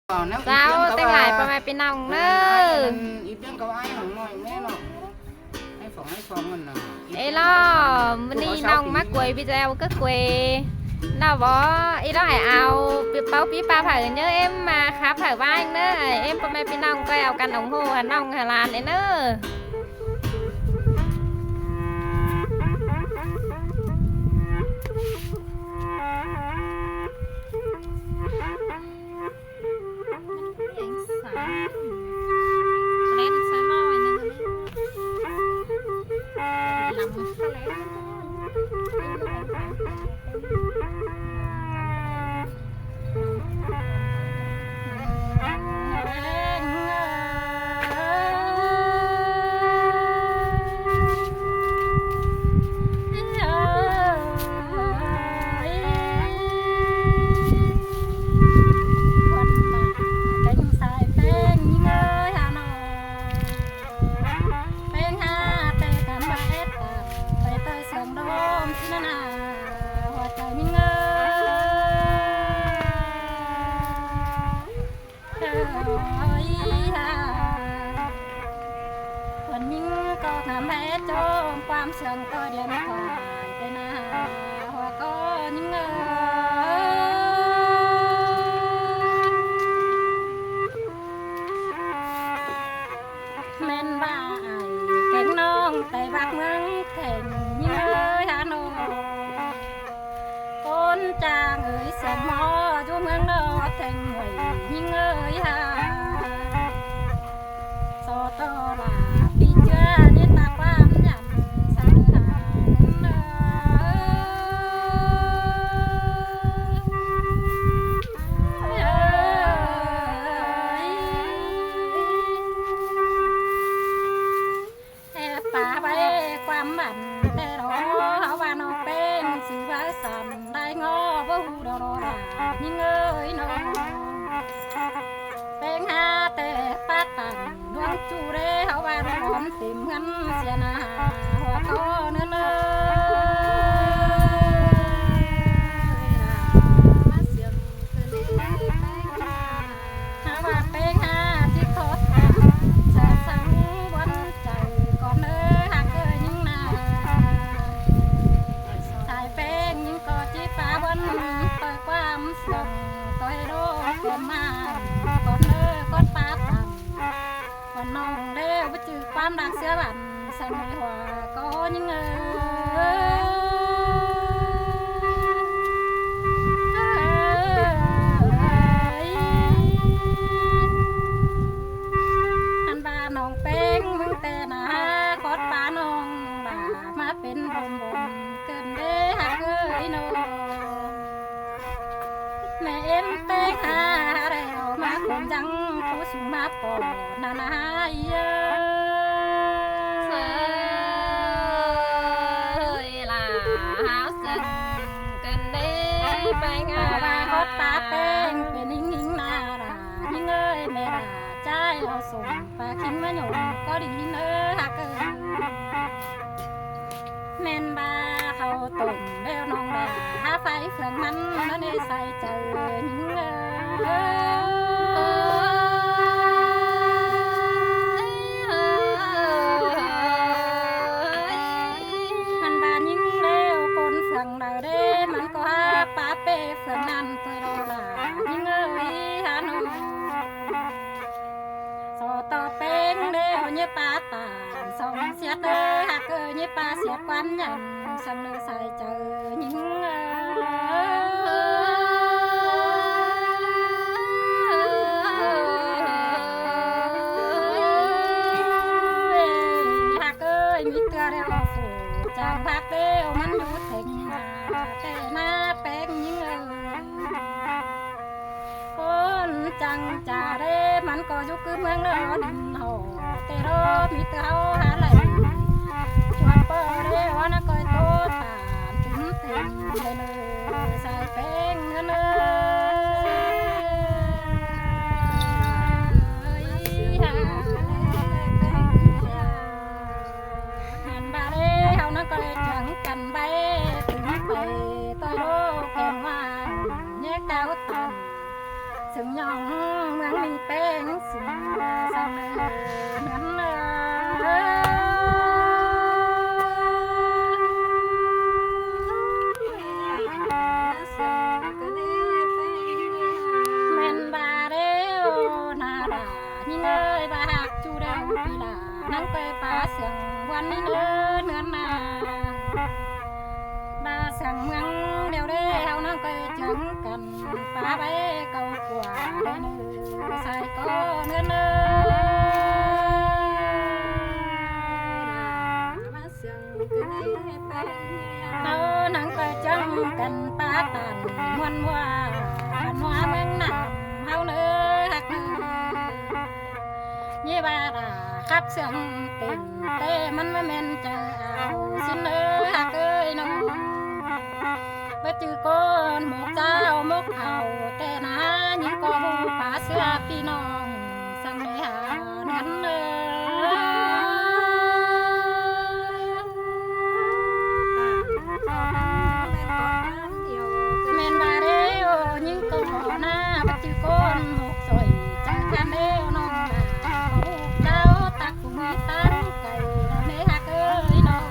Sao tên lại bà mày bên nòng nữa ê lo mình đi nòng mắc quầy video cất quầy nào bỏ ý đó hải ao việc báo bí ba phải nhớ em mà khá phải vai nữa em bà mày bên nòng quay ao căn ủng hộ hà nòng hà lan đấy nữaความเสื่อมก็เดียนถอยไปนาหัวก็ยิ่งแม่นบ้าเก่งน้องแต่บักเมืองแข่งยิ่งฮาโนคนจางเสียงหมออยู่เมืองนอกแข่งหวยยิ่งฮาโซโตลาปีเจ้านี่ตาความหยันความหมันแต่รอเขาว่าน้องเป็นสื่อว่าสั่นได้งอบ่หูดอดายิ่งน้องเป็นหาแต่ป้าตันดวงจูเรเขาว่าร้อนติ่มกันเสียนาหัวก็เนื้อหาว่าเป็นหาที่ทดจะสั่งวันใจก่อนเนื้อป้าบนต่อยความสุขต่อยโรคความมาก่อนเนื้อก่อนป้าตันก่อนน้องเลี้ยวไปจืดความรักเสียบันใส่ในหัวก็ยิ่งอันบ้าน้องเป็นมึงแต่หนาคอดป้าน้องบ้ามาเป็นบมเกินเด้หักน้องแม่เอ็มเต้หาอะไรเอามาคงจังผู้สูงมาปอนานาเยอะล่ะหาสึกกันได้ไปงานคดตาเต้งเป็นหิ่งนาด่ายิ่งแม่ด่าใจเราส่งปากขิงมาหนุ่มก็ดีเนื้อหักแม่นบาเขาตุ่มเลี้ยวน้องด่าหาไฟเฟืองมันแล้วได้ใส่เจอยิ่งหันบานยิ่งเลี้ยวคนเฟืองดาวเด้มันก็หาป้าเป้เฟืองนั่นตัวรอล่ะยิ่งหาหนุ่มโซต่อเป็นเลี้ยวเนี่ยป้าตาสองเสียเด้อหักเนี่ยป้าเสียความยันสั่งเลยใส่เจอยิ่งมีเกลือเรียวฝูจากภาคเดียวมันอยู่ถึงแต่หน้าแป้งยิ่งคนจังจ่าเร่มันก็อยู่คือเมืองนอดินหอแต่รถมีเต้าหาไหลชวนเปิดเรียวนักก้อยโตตาถึงถึงเลยใส่แป้งเนื้อก็เลยจังกันใบถึงไปต่อยโลกแผ่นว่าแยกดาวตัน ซึ่งยอง เมืองมีแป้งสิสาวเหมือนแม่นบาเรโอนาดานี่เลยบาหักจูเดาปีลานั่งไปป่าเสียงวันนี้เนื้อเนื้อนาบาเสียงเมืองเดียวเด้เฮานั่งไปจังกันป่าไปเก่ากว่าเด้อเนื้อใส่ก็เนื้อเนื้อเฮานั่งไปจังกันป่าตันมวนว่าบันว่าเมืองหนามเฮาเนื้อหักเนื้อยี่บาดาขับเสียงเต็มเต้มันไม่แม่นจะเอาสินเนื้อหักเอ้ยน้องไปจือก้นหมกเจ้ามกเอาแต่นายิ่งก็หูป่าเสื้อพี่น้องสั่งเลยหานั้นแม่นบาเรโอยิ่งก็หอหน้าไปจือก้นหมกสอยจังคันเดียวน้องเจ้าตักผู้มีตั้งไก่เราเนื้อหักเอ้ยน้อง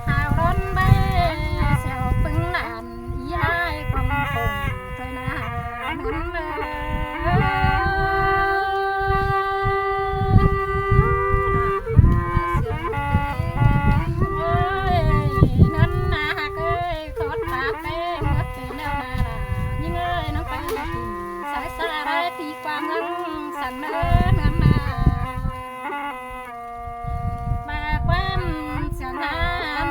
หาวร้อนใบเสียวปึงนานย้ายความคงเคยนาเหมือนนั้นนาหักเอ้ยขอดปากเต้เมื่อเป็นแนวนาดายิ่งเอ้ยน้องไปกินสายสาไรตีความเงินสั่งเนินเงินนาบาความเสียงนา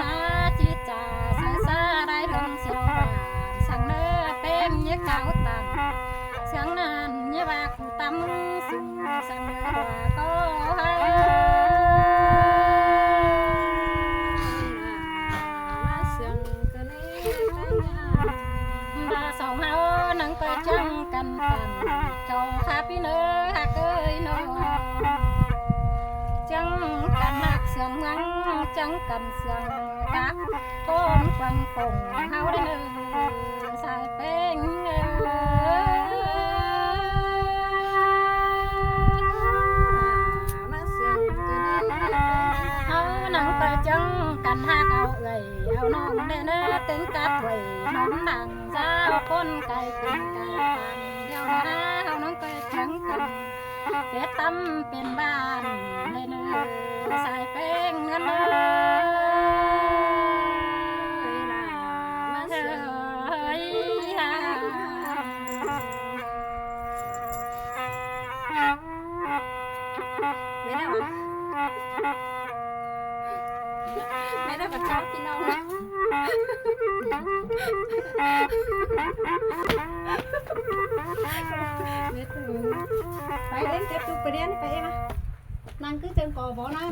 นาจิตจ่าสายสาไรเรื่องเสียวบาสั่งเนื้อเต็มยี่เก้าตันเสียงนานยี่บาคูตั้มสุ่มสั่งเนื้อว่าก็ให้บาสองเฮานั่งไปจังกันตันเจ้าข้าพี่เนื้อหักเอ้ยน้องจังกันหักเสียงเมืองจังกันเสียงกักก้นกวังกงเฮาได้เนื้อสายเป้งเฮานั่งไปจังกันหักเอาเอ้ยเอาน้องได้เนื้อตึงกัดไว้น้องดังเจ้าคนไก่เป็นไก่ปันเดียวนะเฮาน้องไปจังกันเป็ดตั้มเป็นบ้านได้เนื้อสายเป้งเงินเอ้ยล่ะมาเถอะไม่ได้บัตรพี่น้องไปเล่นเก็บตู้ไปเรียนไปเองนะนั่งcứ chân cò vỗ nó